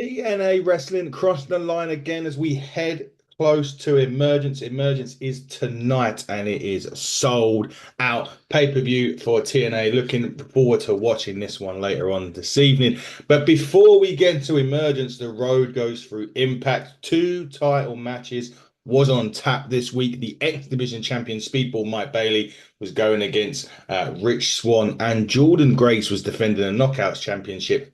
TNA Wrestling crossed the line again as we head close to Emergence. Emergence is tonight and it is sold out pay-per-view for TNA. Looking forward to watching this one later on this evening. But before we get to Emergence, the road goes through Impact. Two title matches was on tap this week. The X Division champion Speedball Mike Bailey was going against Rich Swann, and Jordynne Grace was defending a Knockouts championship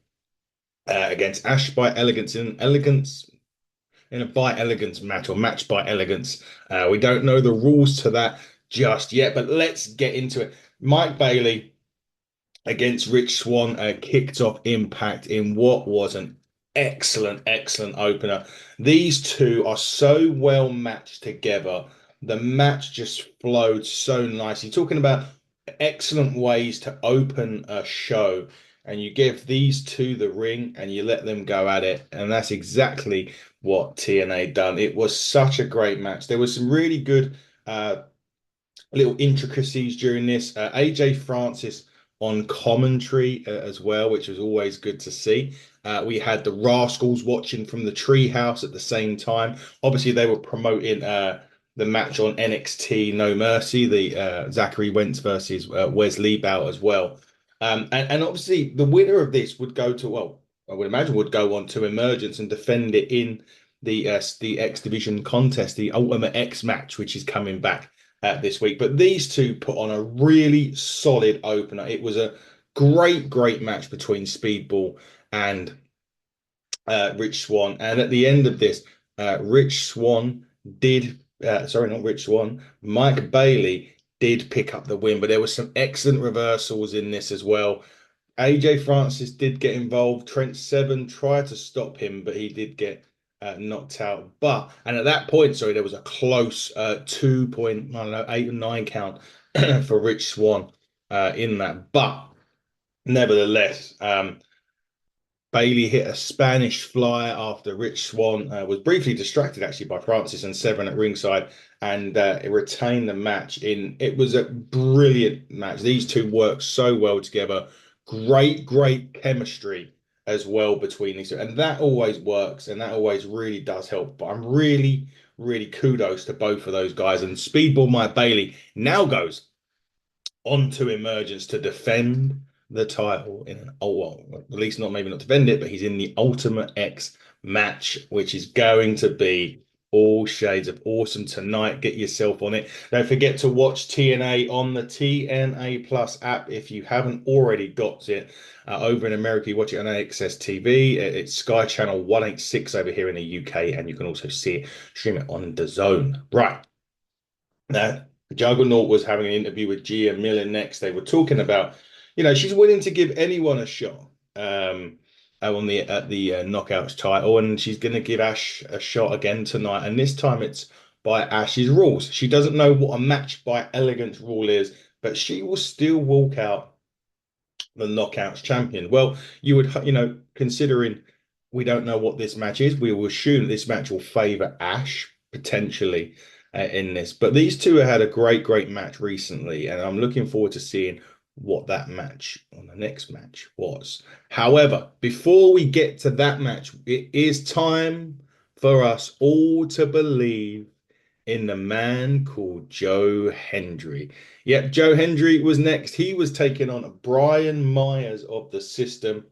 against Ash by Elegance in a by Elegance match, or match by Elegance. We don't know the rules to that just yet, but let's get into it. Mike Bailey against Rich Swann kicked off Impact in what was an excellent opener. These two are so well matched together. The match just flowed so nicely. Talking about excellent ways to open a show, and you give these two the ring and you let them go at it, and that's exactly what TNA done. It was such a great match. There was some really good little intricacies during this. AJ Francis on commentary as well, which was always good to see. We had the Rascals watching from the treehouse at the same time. Obviously, they were promoting the match on NXT No Mercy, the Zachary Wentz versus Wesley bout as well. And obviously, the winner of this would go to, well, I would imagine would go on to Emergence and defend it in the X Division contest, the Ultimate X match, which is coming back this week. But these two put on a really solid opener. It was a great match between Speedball and Rich Swann. And at the end of this, Rich Swann did, sorry, not Rich Swann, Mike Bailey did pick up the win, but there was some excellent reversals in this as well. AJ Francis did get involved. Trent Seven tried to stop him, but he did get knocked out. And at that point, sorry, there was a close 2 point, I don't know, 8 or 9 count for Rich Swann in that. But nevertheless, Bailey hit a Spanish fly after Rich Swann was briefly distracted actually by Francis and Severn at ringside, and it retained the match. It was a brilliant match. These two worked so well together. Great chemistry as well between these two, and that always works, and that always really does help. But I'm really kudos to both of those guys. And Speedball Mike Bailey now goes on to Emergence to defend the title in an, oh well, at least not, maybe not defend it, but he's in the Ultimate X match, which is going to be all shades of awesome tonight. Get yourself on it. Don't forget to watch TNA on the TNA Plus app if you haven't already got it. Over in America, you watch it on AXS TV. It's Sky Channel 186 over here in the UK, and you can also see it, stream it on DAZN. Right. Now, Juggernaut was having an interview with Gia Miller next. They were talking about, she's willing to give anyone a shot on the at the Knockouts title, and she's going to give Ash a shot again tonight. And this time it's by Ash's rules. She doesn't know what a match by Elegance rule is, but she will still walk out the Knockouts champion. Well, you would, considering we don't know what this match is, we will assume this match will favor Ash potentially in this. But these two have had a great match recently, and I'm looking forward to seeing what that match on the next match was. However, before we get to that match, it is time for us all to believe in the man called Joe Hendry. Yep, Joe Hendry was next. He was taking on Brian Myers of the System.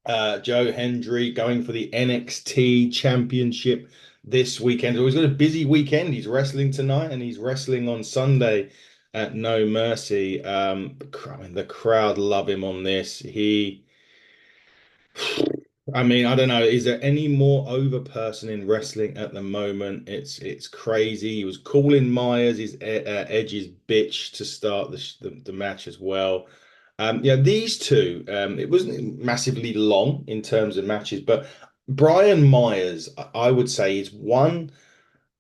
Joe Hendry going for the NXT Championship this weekend. So he's got a busy weekend. He's wrestling tonight and he's wrestling on Sunday at No Mercy. I mean, the crowd love him on this. I don't know. Is there any more over person in wrestling at the moment? It's crazy. He was calling Myers his Edge's bitch to start the match as well. These two, it wasn't massively long in terms of matches, but Brian Myers, I would say, is one.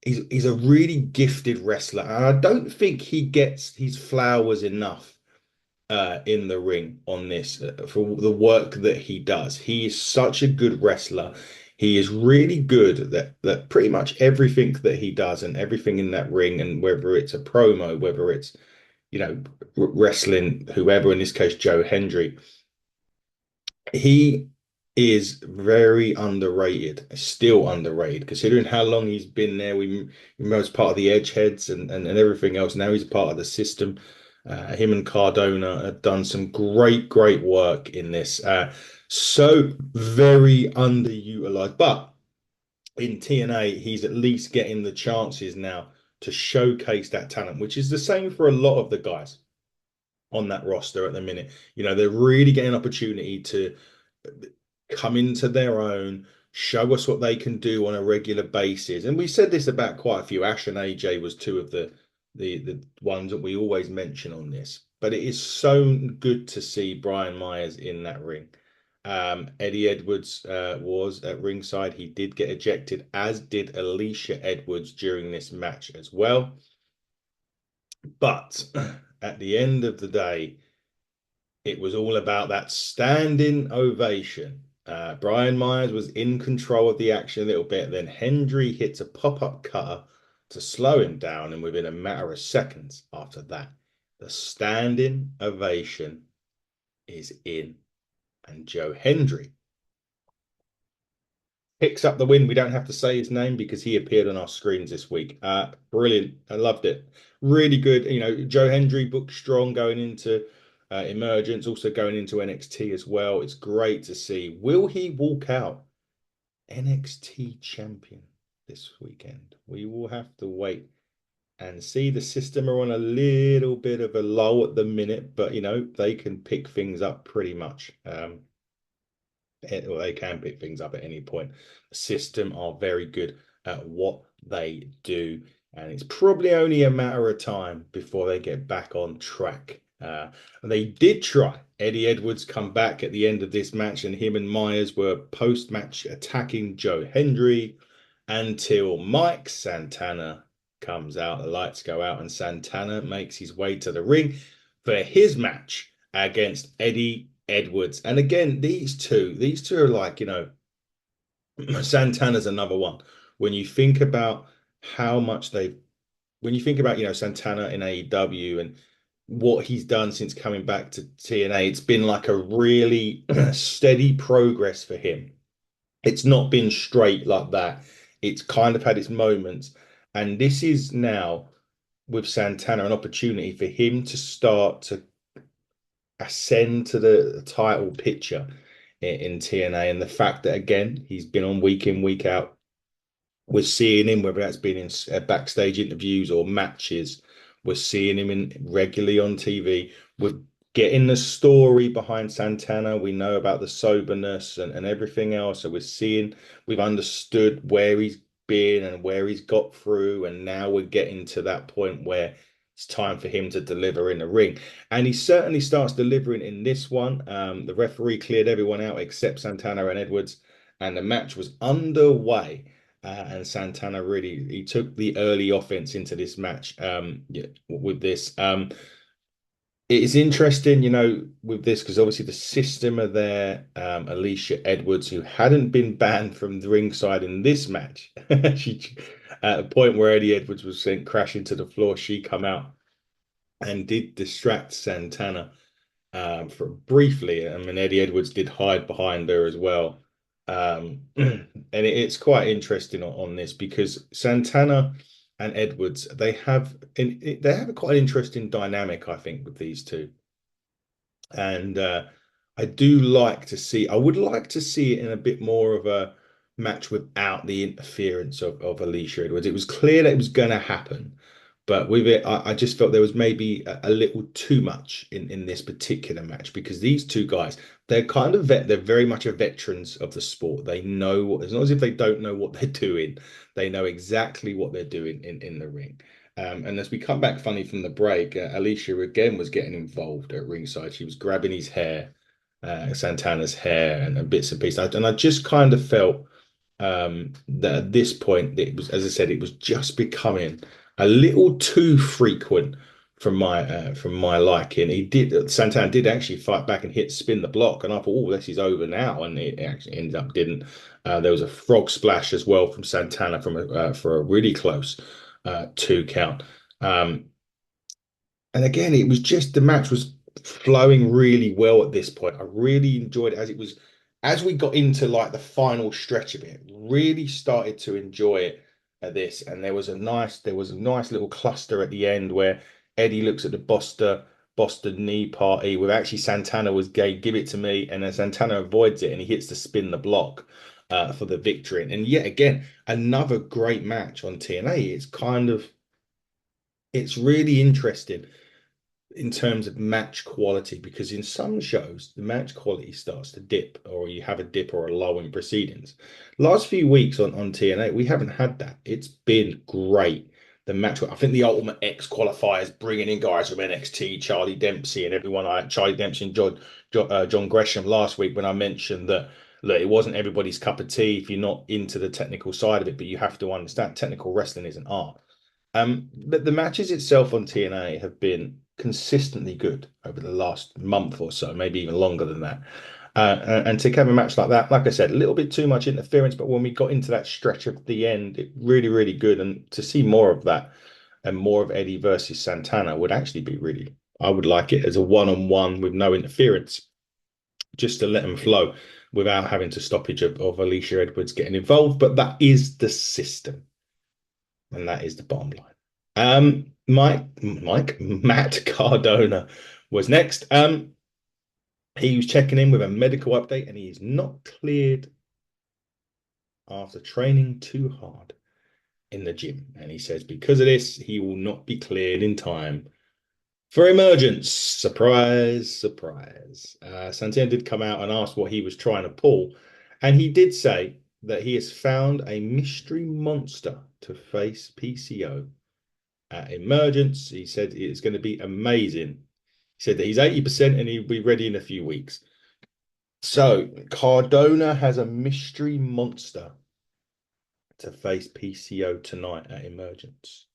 He's a really gifted wrestler, and I don't think he gets his flowers enough in the ring on this for the work that he does. He is such a good wrestler. He is really good that pretty much everything that he does and everything in that ring, and whether it's a promo, whether it's wrestling whoever, in this case Joe Hendry, he is very underrated, still underrated, considering how long he's been there. He was part of the Edgeheads and everything else. Now he's part of the system. Him and Cardona have done some great work in this. So very underutilized, but in TNA, he's at least getting the chances now to showcase that talent, which is the same for a lot of the guys on that roster at the minute. You know, they're really getting an opportunity to come into their own, show us what they can do on a regular basis. And we said this about quite a few. Ash and AJ was two of the ones that we always mention on this. But it is so good to see Brian Myers in that ring. Eddie Edwards was at ringside. He did get ejected, as did Alicia Edwards during this match as well. But at the end of the day, it was all about that standing ovation. Brian Myers was in control of the action a little bit. Then Hendry hits a pop-up cutter to slow him down, and within a matter of seconds after that, the standing ovation is in. And Joe Hendry picks up the win. We don't have to say his name because he appeared on our screens this week. Brilliant. I loved it. Really good. You know, Joe Hendry booked strong going into Emergence, also going into NXT as well. It's great to see. Will he walk out NXT champion this weekend? We will have to wait and see. The system are on a little bit of a lull at the minute, but you know, they can pick things up pretty much. Or they can pick things up at any point. The system are very good at what they do, and it's probably only a matter of time before they get back on track. And they did try. Eddie Edwards come back at the end of this match, and him and Myers were post-match attacking Joe Hendry until Mike Santana comes out. The lights go out, and Santana makes his way to the ring for his match against Eddie Edwards. And again, these two are like, you know, Santana's another one. When you think about how much they've, when you think about, you know, Santana in AEW and what he's done since coming back to TNA, it's been like a really steady progress for him. It's not been straight like that. It's kind of had its moments. And this is now with Santana an opportunity for him to start to ascend to the title picture in TNA. And the fact that, again, he's been on week in, week out. We're seeing him, whether that's been in backstage interviews or matches, we're seeing him in regularly on TV. We're getting the story behind Santana. We know about the soberness and everything else. So we've understood where he's been and where he's got through. And now we're getting to that point where it's time for him to deliver in the ring. And he certainly starts delivering in this one. The referee cleared everyone out except Santana and Edwards, and the match was underway. And Santana really he took the early offense into this match. Yeah, with this, it is interesting, you know, with this because obviously the system are there. Alicia Edwards, who hadn't been banned from the ringside in this match, she at a point where Eddie Edwards was sent crashing to the floor, she come out and did distract Santana for briefly. I mean, Eddie Edwards did hide behind her as well. And it's quite interesting on this because Santana and Edwards they have a quite interesting dynamic, I think, with these two. And I would like to see it in a bit more of a match without the interference of Alicia Edwards. It was clear that it was going to happen, but with it, I just felt there was maybe a little too much in this particular match because these two guys, they're kind of they're very much a veterans of the sport. They know what, it's not as if they don't know what they're doing. They know exactly what they're doing in the ring. And as we come back funny from the break, Alicia again was getting involved at ringside. She was grabbing his hair, Santana's hair, and bits and pieces. And I just kind of felt that at this point, it was, as I said, it was just becoming a little too frequent from my liking. Santana did actually fight back and hit spin the block, and I thought, oh, this is over now, and it actually ended up didn't. There was a frog splash as well from Santana for a really close 2 count. Um, and again, it was just the match was flowing really well at this point. I really enjoyed it as it was as we got into like the final stretch of it, really started to enjoy it at this. And there was a nice little cluster at the end where Eddie looks at the Boston knee party with actually Santana was gay, give it to me, and then Santana avoids it and he hits the spin the block for the victory. And yet again, another great match on TNA. It's really interesting in terms of match quality because in some shows the match quality starts to dip or you have a dip or a low in proceedings. Last few weeks on TNA we haven't had that. It's been great. The match, I think the Ultimate X qualifiers bringing in guys from NXT, Charlie Dempsey and everyone like Charlie Dempsey and John Gresham last week when I mentioned that look, it wasn't everybody's cup of tea if you're not into the technical side of it, but you have to understand technical wrestling is an art. But the matches itself on TNA have been consistently good over the last month or so, maybe even longer than that. And to have a match like that, like I said, a little bit too much interference, but when we got into that stretch of the end, it really, really good. And to see more of that and more of Eddie versus Santana would actually be really, I would like it as a one-on-one with no interference, just to let them flow without having to stoppage of Alicia Edwards getting involved. But that is the system. And that is the bottom line. Matt Cardona was next. He was checking in with a medical update and he is not cleared after training too hard in the gym. And he says because of this, he will not be cleared in time for Emergence. Surprise, surprise. Santana did come out and ask what he was trying to pull. And he did say that he has found a mystery monster to face PCO at Emergence. He said it's going to be amazing. He said that he's 80% and he'll be ready in a few weeks. So Cardona has a mystery monster to face PCO tonight at Emergence.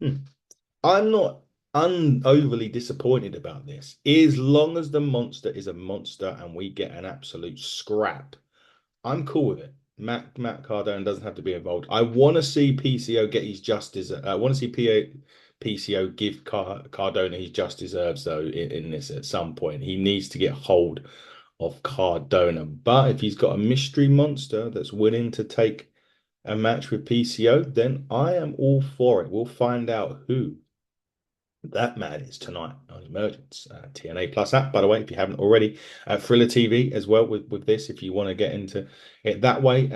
I'm not overly disappointed about this. As long as the monster is a monster and we get an absolute scrap, I'm cool with it. Matt Cardona doesn't have to be involved. I want to see PCO get his justice. I want to see PCO give Cardona his just deserves, though, in this at some point. He needs to get hold of Cardona. But if he's got a mystery monster that's willing to take a match with PCO, then I am all for it. We'll find out who that man is tonight on Emergence. TNA Plus app, by the way, if you haven't already. Thriller TV as well with this, if you want to get into it that way.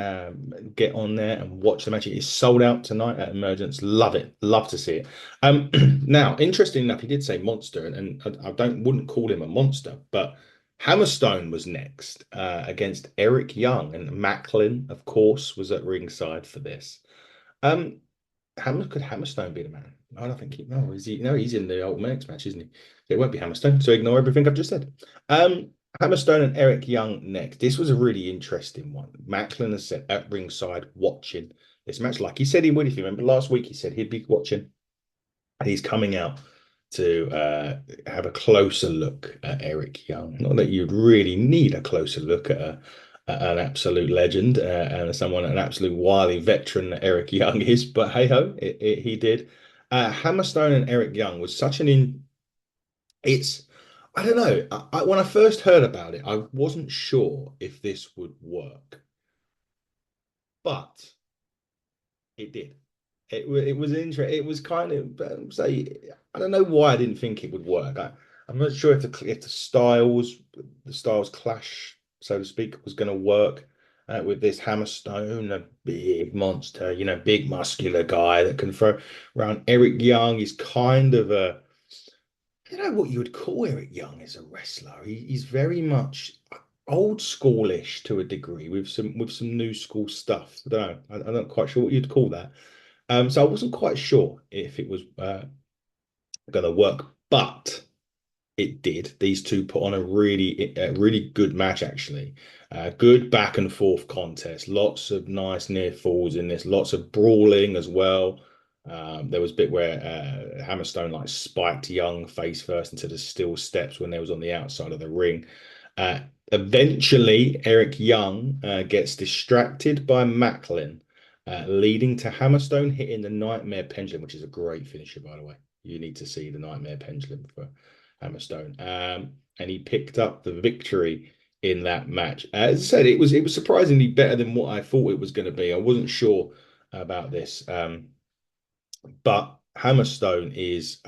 Get on there and watch the match. It is sold out tonight at Emergence. Love it. Love to see it. Now, interesting enough, he did say monster, and I wouldn't call him a monster, but Hammerstone was next against Eric Young, and Macklin, of course, was at ringside for this. Could Hammerstone be the man? I don't think he. No, is he? No, he's in the Ultimate X match, isn't he? It won't be Hammerstone. So ignore everything I've just said. Hammerstone and Eric Young next. This was a really interesting one. Macklin has sat at ringside watching this match, like he said he would. If you remember last week, he said he'd be watching, and he's coming out to have a closer look at Eric Young. Not that you'd really need a closer look at an absolute legend and someone, an absolute wily veteran that Eric Young is, but hey ho, he did. Hammerstone and Eric Young was such an in. It's I don't know. When I first heard about it, I wasn't sure if this would work, but it did. It was interesting. It was kind of say I don't know why I didn't think it would work. I'm not sure if the styles clash, so to speak, was going to work with this Hammerstone, a big monster, big muscular guy that can throw around. Eric Young is kind of a I don't know what you would call Eric Young as a wrestler. He's very much old schoolish to a degree with some new school stuff. I don't know. I'm not quite sure what you'd call that. So I wasn't quite sure if it was going to work, but it did. These two put on a really good match, actually. Good back and forth contest. Lots of nice near falls in this. Lots of brawling as well. There was a bit where Hammerstone like spiked Young face first into the steel steps when they was on the outside of the ring. Uh, Eventually, Eric Young gets distracted by Macklin, leading to Hammerstone hitting the Nightmare Pendulum, which is a great finisher, by the way. You need to see the Nightmare Pendulum for Hammerstone. And he picked up the victory in that match. As I said, it was surprisingly better than what I thought it was going to be. I wasn't sure about this, but Hammerstone is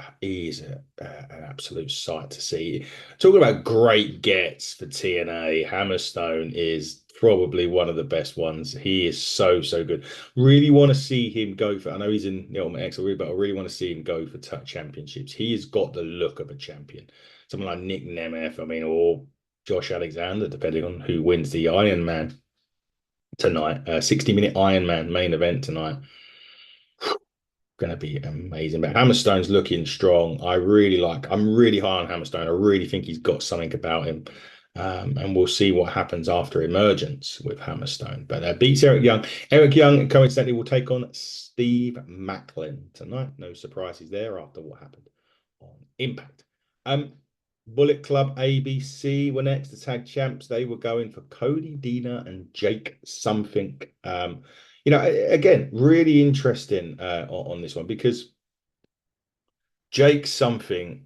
an absolute sight to see. Talking about great gets for TNA, Hammerstone is probably one of the best ones. He is so good. Really want to see him go for. I know he's in the Ultimate X, but I really want to see him go for championships. He has got the look of a champion. Someone like Nick Nemeth, I mean, or Josh Alexander, depending on who wins the Iron Man tonight. 60-minute Iron Man main event tonight. Going to be amazing. But Hammerstone's looking strong. I'm really high on Hammerstone. I really think he's got something about him. And we'll see what happens after Emergence with Hammerstone. But beats Eric Young. Eric Young, coincidentally, will take on Steve Macklin tonight. No surprises there after what happened on Impact. Bullet Club ABC were next, the tag champs. They were going for Cody Deaner and Jake something. Again, really interesting on this one because Jake something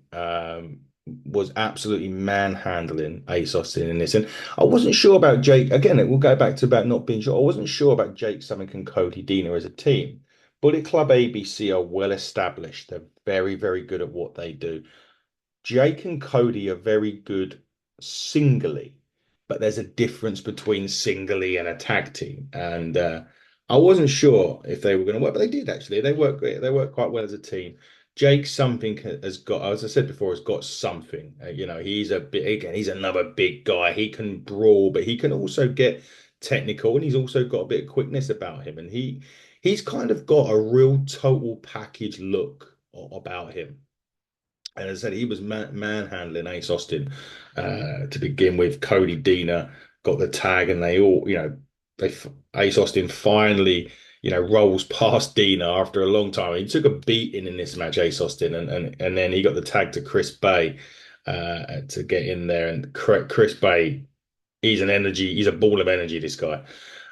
was absolutely manhandling Ace Austin in this. And I wasn't sure about Jake. Again, it will go back to about not being sure. I wasn't sure about Jake something and Cody Deaner as a team. Bullet Club ABC are well established. They're very, very good at what they do. Jake and Cody are very good singly, but there's a difference between singly and a tag team. And I wasn't sure if they were going to work, but they did actually. They work great. They work quite well as a team. Jake something has got, as I said before, has got something. He's a bit again. He's another big guy. He can brawl, but he can also get technical, and he's also got a bit of quickness about him. And he's kind of got a real total package look about him. And as I said, he was manhandling Ace Austin to begin with. Cody Deaner got the tag, and they all, Ace Austin finally, rolls past Deaner after a long time. He took a beating in this match, Ace Austin, and then he got the tag to Chris Bay to get in there. And Chris Bay, he's a ball of energy, this guy.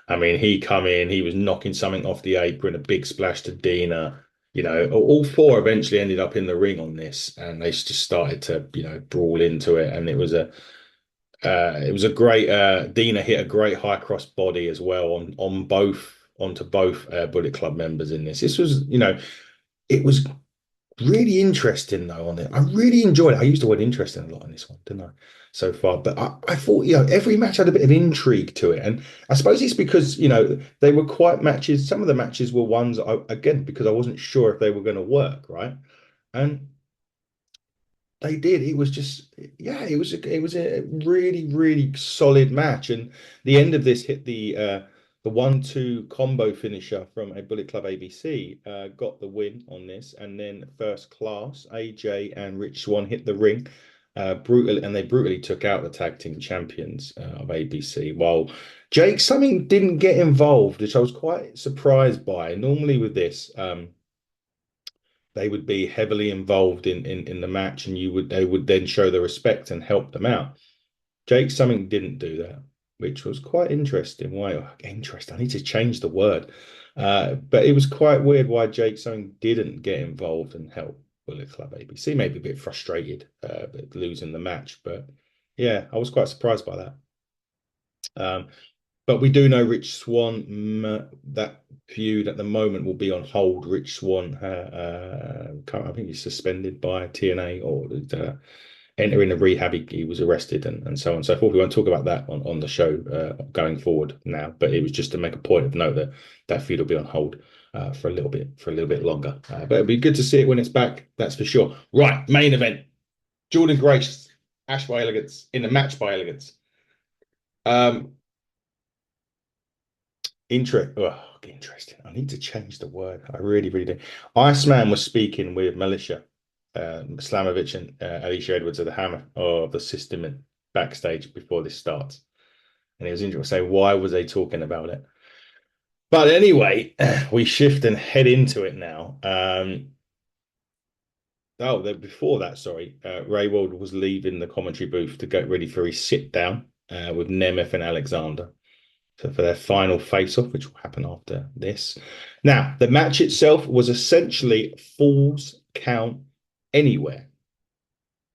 I mean, he come in, he was knocking something off the apron, a big splash to Deaner. All four eventually ended up in the ring on this, and they just started to, brawl into it. And it was a great. Deaner hit a great high cross body as well onto both Bullet Club members in this. This was, it was really interesting though on it. I really enjoyed it. I used the word interesting a lot on this one, didn't I? So far, but I thought every match had a bit of intrigue to it, and I suppose it's because they were quite matches. Some of the matches were ones again because I wasn't sure if they were going to work right, and they did. It was just it was a really solid match, and the end of this hit the 1-2 combo finisher from a Bullet Club ABC got the win on this, and then First Class AJ and Rich Swann hit the ring and they brutally took out the tag team champions of ABC. While Jake something didn't get involved, which I was quite surprised by. Normally with this, they would be heavily involved in the match, and they would then show the respect and help them out. Jake something didn't do that, which was quite interesting. Why? Interesting. I need to change the word. But it was quite weird why Jake something didn't get involved and help Bullet Club ABC. Maybe a bit frustrated with losing the match, but yeah, I was quite surprised by that. But we do know Rich Swann, that feud at the moment will be on hold. Rich Swann, I think he's suspended by TNA or entering a rehab. He was arrested and so on and so forth. We won't talk about that on the show going forward now, but it was just to make a point of note that feud will be on hold for a little bit longer. But it'll be good to see it when it's back, that's for sure. Right, main event. Jordynne Grace, Ash by Elegance in the match by Elegance. Interesting. I need to change the word. I really do. Iceman was speaking with Militia, Slamovich and Alicia Edwards of the Hammer of the System and backstage before this starts. And it was interesting to say, why was they talking about it? But anyway, we shift and head into it now. Before that, sorry, Ray Wald was leaving the commentary booth to get ready for his sit down with Nemeth and Alexander for their final face-off, which will happen after this. Now, the match itself was essentially Falls Count Anywhere.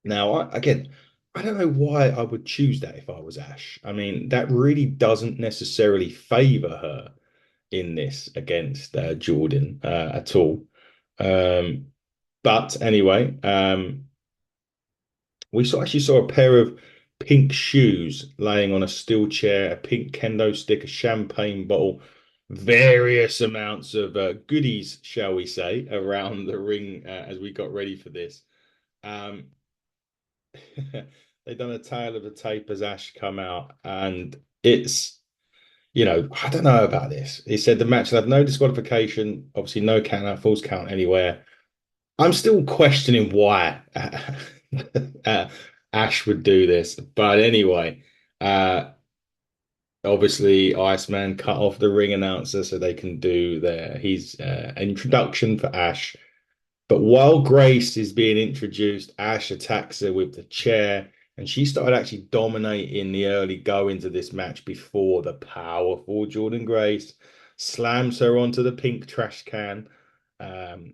Now, again, I don't know why I would choose that if I was Ash. I mean, that really doesn't necessarily favor her in this against Jordynne at all. Um, but anyway, actually saw a pair of pink shoes laying on a steel chair, a pink kendo stick, a champagne bottle, various amounts of goodies, shall we say, around the ring as we got ready for this. Um, they done a tale of the tape as Ash come out, and it's I don't know about this. He said the match will have no disqualification, obviously no count out, false count anywhere. I'm still questioning why uh, Ash would do this, but anyway, uh, obviously Iceman cut off the ring announcer so they can do their his introduction for Ash. But while Grace is being introduced, Ash attacks her with the chair, and she started actually dominating the early goings of this match before the powerful Jordynne Grace slams her onto the pink trash can. Um,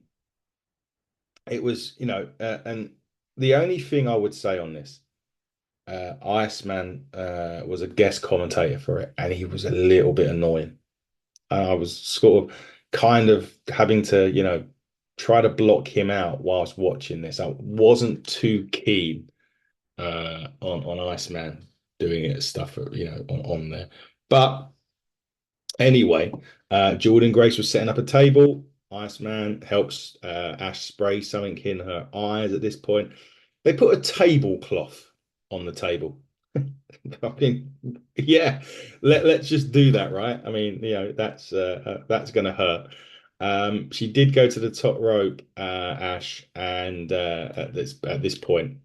it was, and the only thing I would say on this, Iceman was a guest commentator for it, and he was a little bit annoying. I was sort of kind of having to, try to block him out whilst watching this. I wasn't too keen on Iceman doing it stuff, on there. But anyway, Jordynne Grace was setting up a table. Iceman helps Ash spray something in her eyes at this point. They put a tablecloth on the table. I mean, yeah, let's just do that, right? I mean, that's gonna hurt. She did go to the top rope, Ash, and at this point,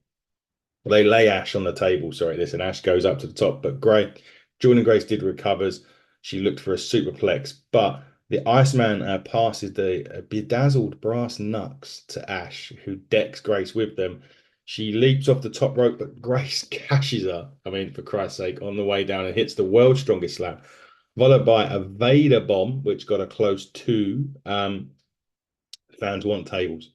they lay Ash on the table. Sorry, this and Ash goes up to the top, but Jordynne Grace did recovers. She looked for a superplex, but the Iceman passes the bedazzled brass knucks to Ash, who decks Grace with them. She leaps off the top rope, but Grace cashes her. I mean, for Christ's sake, on the way down and hits the world's strongest slam, followed by a Vader bomb, which got her close to. Fans want tables.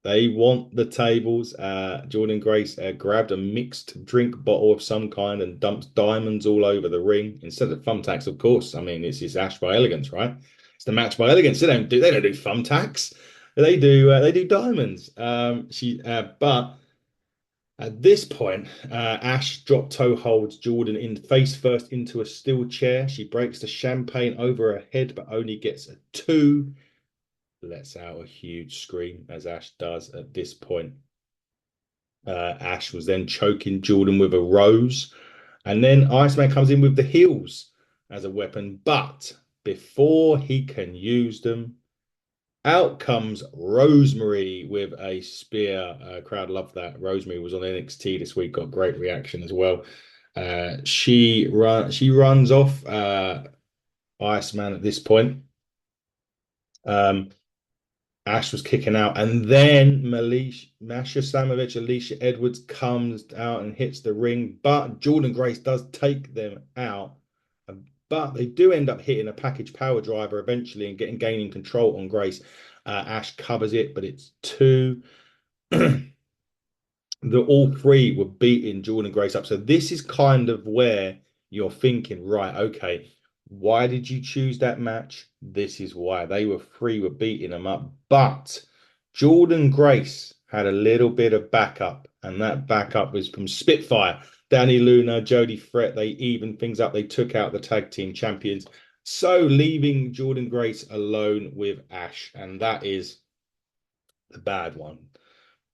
They want the tables. Jordynne Grace grabbed a mixed drink bottle of some kind and dumps diamonds all over the ring instead of thumbtacks, of course. I mean, it's Ash by Elegance, right? It's the match by Elegance. They don't do thumbtacks. They do diamonds. But at this point, Ash drop toe holds Jordynne in face first into a steel chair. She breaks the champagne over her head, but only gets a two. Lets out a huge scream as Ash does at this point. Ash was then choking Jordynne with a rose. And then Iceman comes in with the heels as a weapon. But before he can use them, out comes Rosemary with a spear. Crowd loved that. Rosemary was on NXT this week, got great reaction as well. She runs off Iceman at this point. Ash was kicking out, and then Masha Slamovich, Alicia Edwards comes out and hits the ring, but Jordynne Grace does take them out. But they do end up hitting a package power driver eventually and gaining control on Grace. Ash covers it, but it's two. All three were beating Jordynne Grace up. So this is kind of where you're thinking, right, okay, why did you choose that match? This is why. Were beating them up. But Jordynne Grace had a little bit of backup, and that backup was from Spitfire. Danny Luna, Jody Fret, they evened things up. They took out the tag team champions. So leaving Jordynne Grace alone with Ash, and that is the bad one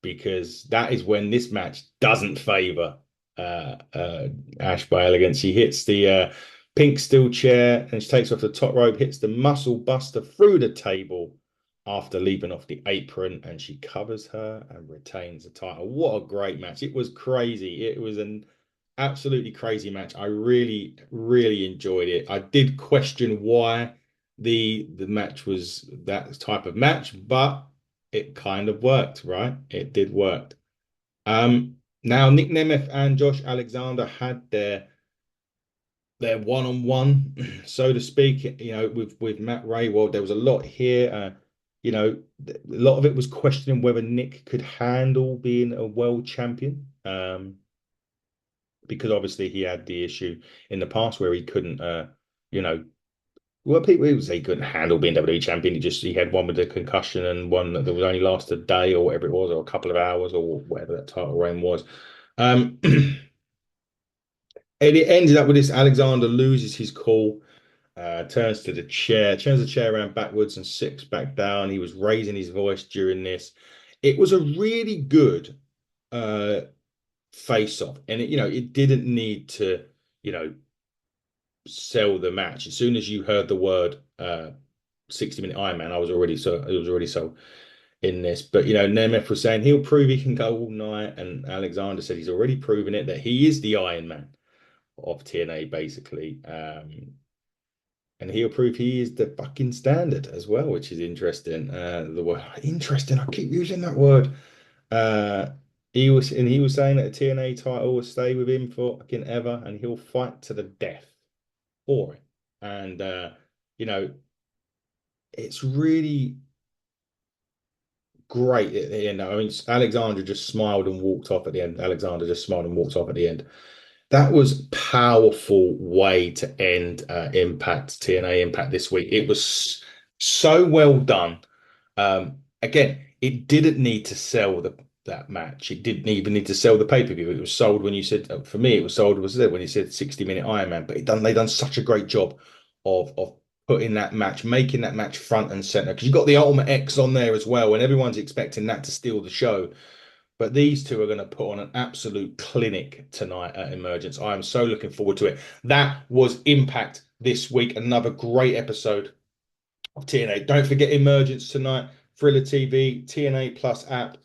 because that is when this match doesn't favor Ash by Elegance. She hits the pink steel chair and she takes off the top rope, hits the muscle buster through the table after leaping off the apron, and she covers her and retains the title. What a great match. It was crazy. It was an absolutely crazy match. I really, really enjoyed it. I did question why the match was that type of match, but it kind of worked, right? It did work. Now Nick Nemeth and Josh Alexander had their one-on-one, so to speak, with Matt Ray. Well, there was a lot here. A lot of it was questioning whether Nick could handle being a world champion. because obviously he had the issue in the past where he couldn't, you know, well, people would say he couldn't handle being WWE champion. He had one with a concussion and one that would only last a day or whatever it was, or a couple of hours or whatever that title reign was. And it ended up with this: Alexander loses his cool, turns to the chair, turns the chair around backwards and sits back down. He was raising his voice during this. It was a really good uh, face off, and it didn't need to, you know, sell the match. As soon as you heard the word 60-minute Iron Man, it was already sold in this. But Nemeth was saying he'll prove he can go all night, and Alexander said he's already proven it, that he is the Iron Man of TNA, basically. And he'll prove he is the fucking standard as well, which is interesting. The word interesting, I keep using that word. Uh, he was saying that the TNA title will stay with him for fucking ever, and he'll fight to the death for it. And you know, it's really great at the end. I mean, Alexander just smiled and walked off at the end. Alexander just smiled and walked off at the end. That was powerful way to end Impact, TNA Impact this week. It was so well done. Again, it didn't need to sell that match. It didn't even need to sell the pay-per-view. It was sold when you said, for me, it was sold, was it when you said 60-minute Iron Man. But they done such a great job of putting that match, making that match front and center. Because you got the Ultimate X on there as well, and everyone's expecting that to steal the show. But these two are going to put on an absolute clinic tonight at Emergence. I am so looking forward to it. That was Impact this week. Another great episode of TNA. Don't forget Emergence tonight. Thriller TV, TNA Plus app.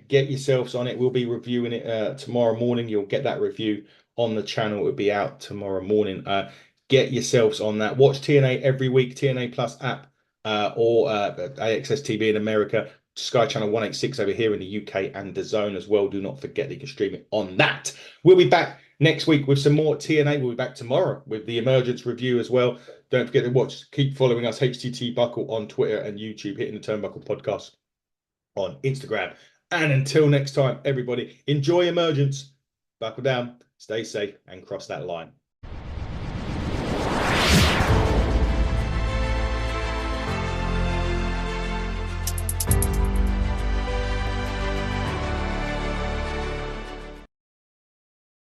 Get yourselves on it. We'll be reviewing it tomorrow morning. You'll get that review on the channel. It'll be out tomorrow morning. Get yourselves on that. Watch TNA every week. TNA Plus app or AXS TV in America. Sky Channel 186 over here in the UK, and DAZN as well. Do not forget that you can stream it on that. We'll be back next week with some more TNA. We'll be back tomorrow with the Emergence review as well. Don't forget to watch. Keep following us, HTT Buckle on Twitter and YouTube, hitting the Turnbuckle Podcast on Instagram. And until next time, everybody, enjoy Emergence. Buckle down, stay safe, and cross that line.